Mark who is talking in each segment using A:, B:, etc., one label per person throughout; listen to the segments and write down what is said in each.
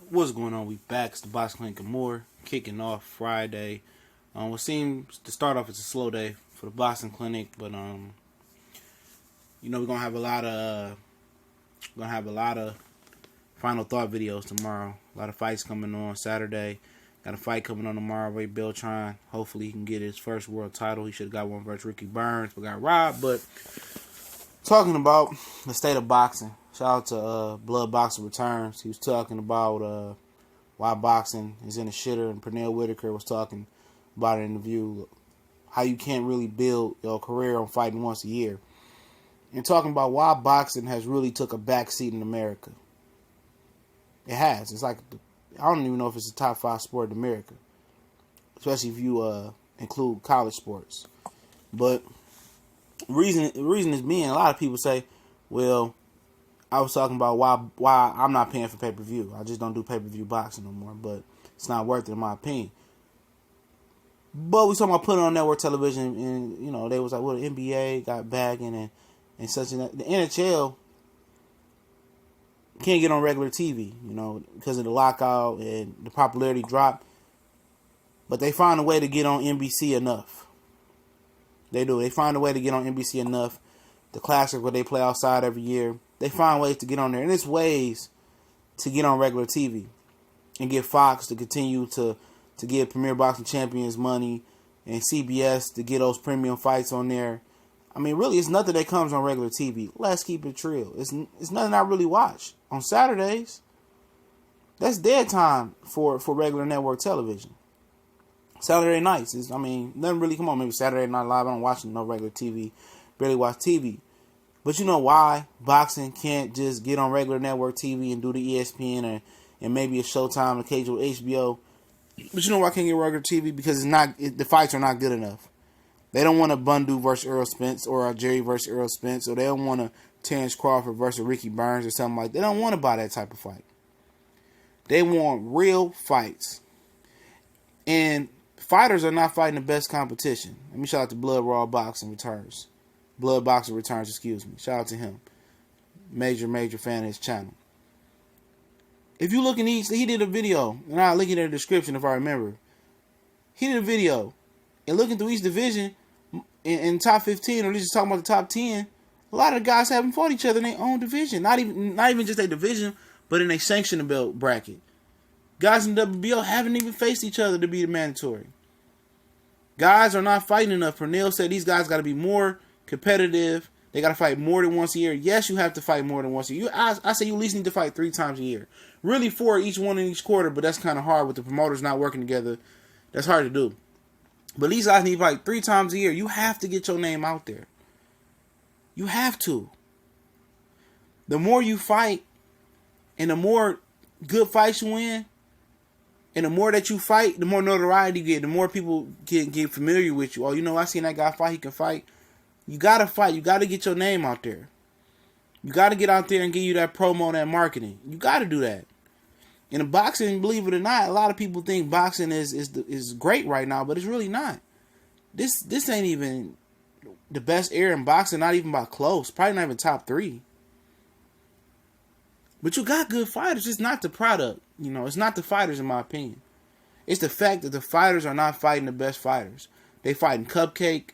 A: What's going on? We back. It's the Box Clinic and more. Kicking off Friday. What seems to start off as a slow day for the Boxing Clinic, but we're gonna have a lot of final thought videos tomorrow. A lot of fights coming on Saturday. Got a fight coming on tomorrow. Ray Beltran. Hopefully he can get his first world title. He should have got one versus Ricky Burns, but got robbed. But talking about the state of boxing. Shout out to Blood Boxer Returns. He was talking about why boxing is in a shitter, and Pernell Whitaker was talking about an interview how you can't really build your career on fighting once a year, and talking about why boxing has really took a backseat in America. It has. It's like I don't even know if it's a top 5 sport in America, especially if you include college sports. But the reason is being a lot of people say, well, I was talking about why I'm not paying for pay-per-view. I just don't do pay-per-view boxing no more, but it's not worth it in my opinion. But we talking about putting on network television, and they was like, well, the NBA got bagging and such, and that. The NHL can't get on regular TV, because of the lockout and the popularity drop. But they find a way to get on NBC enough. They do. They find a way to get on NBC enough. The Classic, where they play outside every year, they find ways to get on there. And it's ways to get on regular TV and get Fox to continue to give Premier Boxing Champions money and CBS to get those premium fights on there. I mean, really, it's nothing that comes on regular TV. Let's keep it real. It's nothing I really watch. On Saturdays, that's dead time for regular network television. Saturday nights nothing really come on. Maybe Saturday Night Live. I don't watch no regular TV. Barely watch TV. But you know why boxing can't just get on regular network TV and do the ESPN and maybe a Showtime, occasional HBO. But you know why I can't get regular TV? Because the fights are not good enough. They don't want a Bundu versus Earl Spence or a Jerry versus Earl Spence, or they don't want a Terrence Crawford versus Ricky Burns or something like that. They don't want to buy that type of fight. They want real fights. And fighters are not fighting the best competition. Let me shout out to Blood Boxing Returns. Shout out to him. Major fan of his channel. If you look in he did a video, and I'll link it in the description if I remember. He did a video, and looking through each division, in top 15, or at least just talking about the top 10, a lot of the guys haven't fought each other in their own division. Not even just their division, but in a sanctioned belt bracket. Guys in WBO haven't even faced each other to be the mandatory. Guys are not fighting enough. Pernell said these guys got to be more competitive. They got to fight more than once a year. Yes, you have to fight more than once a year. I say you at least need to fight 3 times a year. Really 4, each one in each quarter, but that's kind of hard with the promoters not working together. That's hard to do. But these guys need to fight 3 times a year. You have to get your name out there. You have to. The more you fight, and the more good fights you win, and the more that you fight, the more notoriety you get, the more people get familiar with you. Oh, I seen that guy fight, he can fight. You got to fight. You got to get your name out there. You got to get out there and give you that promo and that marketing. You got to do that. And in boxing, believe it or not, a lot of people think boxing is great right now, but it's really not. This ain't even the best era in boxing, not even by close. Probably not even top 3. But you got good fighters. It's not the product. It's not the fighters, in my opinion. It's the fact that the fighters are not fighting the best fighters. They fighting cupcake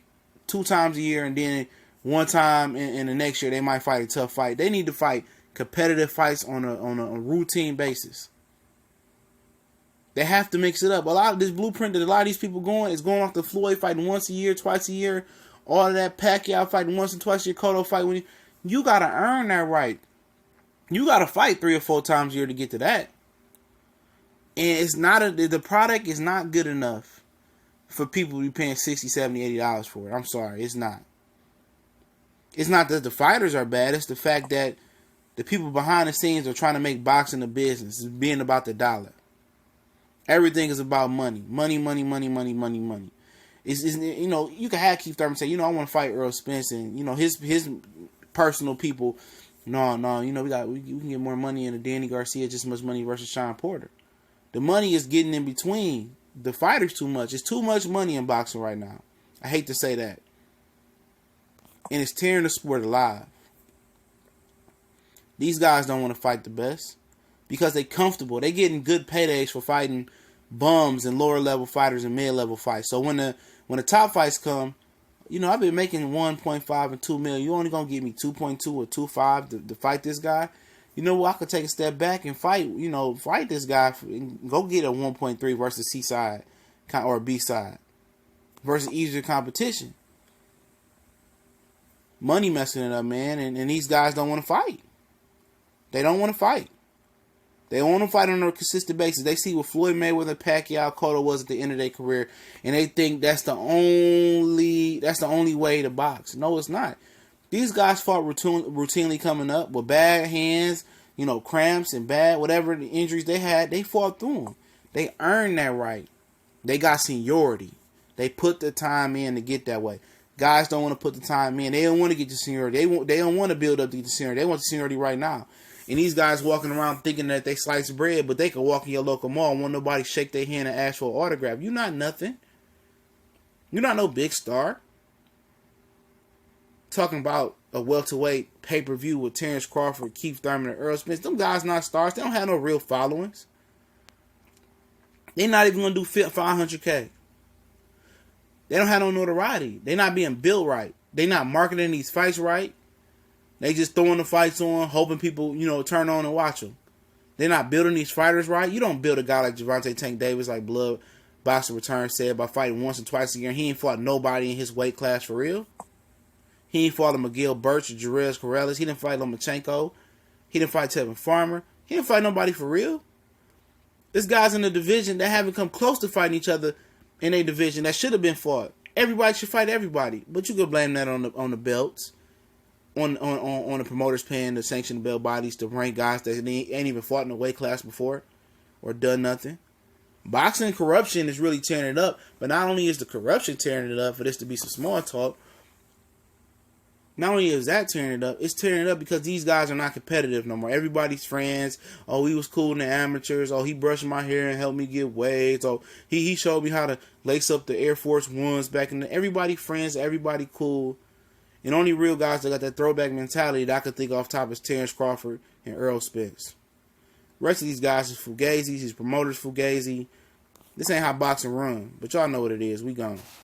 A: 2 times a year, and then 1 time in the next year they might fight a tough fight. They need to fight competitive fights on a routine basis. They have to mix it up. A lot of this blueprint that a lot of these people is going off the Floyd fighting once a year, twice a year. All of that Pacquiao fighting once and twice a year, Cotto fight. You got to earn that right. You got to fight 3 or 4 times a year to get to that. And the product is not good enough for people to be paying $60, $70, $80 for it. I'm sorry, it's not. It's not that the fighters are bad. It's the fact that the people behind the scenes are trying to make boxing a business. It's being about the dollar. Everything is about money. Money. It's you can have Keith Thurman say, I want to fight Earl Spence, and his personal people. No, we can get more money into Danny Garcia, just as much money versus Sean Porter. The money is getting in between the fighters too much. It's too much money in boxing right now. I hate to say that. And it's tearing the sport alive. These guys don't want to fight the best. because they comfortable. They getting good paydays for fighting bums and lower level fighters and mid level fights. So when the top fights come, you know, I've been making 1.5 and 2 million. You only gonna give me 2.2 or 2.5 to fight this guy. You know what? I could take a step back and fight. You know, fight this guy and go get a 1.3 versus C side or B side versus easier competition. Money messing it up, man, and these guys don't want to fight. They don't want to fight. They want to fight on a consistent basis. They see what Floyd Mayweather, Pacquiao, Cotto was at the end of their career, and they think that's the only way to box. No, it's not. These guys fought routinely coming up with bad hands, you know, cramps and bad whatever the injuries they had. They fought through them. They earned that right. They got seniority. They put the time in to get that way. Guys don't want to put the time in. They don't want to get the seniority. They don't want to build up to get the seniority. They want the seniority right now. And these guys walking around thinking that they slice bread, but they can walk in your local mall and want nobody shake their hand and ask for an autograph. You're not nothing. You're not no big star. Talking about a welterweight pay-per-view with Terrence Crawford, Keith Thurman, and Earl Spence. Them guys not stars. They don't have no real followings. They're not even going to do 500K. They don't have no notoriety. They're not being built right. They're not marketing these fights right. They just throwing the fights on, hoping people, you know, turn on and watch them. They're not building these fighters right. You don't build a guy like Gervonta Tank Davis, like Blood Boxer Return said, by fighting once or twice a year. He ain't fought nobody in his weight class for real. He ain't fought a McGill Birch or Jerez Corrales. He didn't fight Lomachenko. He didn't fight Tevin Farmer. He didn't fight nobody for real. There's guys in the division that haven't come close to fighting each other in a division that should have been fought. Everybody should fight everybody, but you could blame that on the belts. On the promoters paying the sanctioned belt bodies to rank guys that ain't even fought in a weight class before or done nothing. Boxing corruption is really tearing it up, but not only is the corruption tearing it up for this to be some small talk, not only is that tearing it up, it's tearing it up because these guys are not competitive no more. Everybody's friends. Oh, he was cool in the amateurs. Oh, he brushed my hair and helped me get waves. Oh, he showed me how to lace up the Air Force Ones back in the... Everybody friends, everybody cool. And only real guys that got that throwback mentality that I could think off top is Terrence Crawford and Earl Spence. The rest of these guys is Fugazi, these promoters Fugazi. This ain't how boxing run. But y'all know what it is. We gone.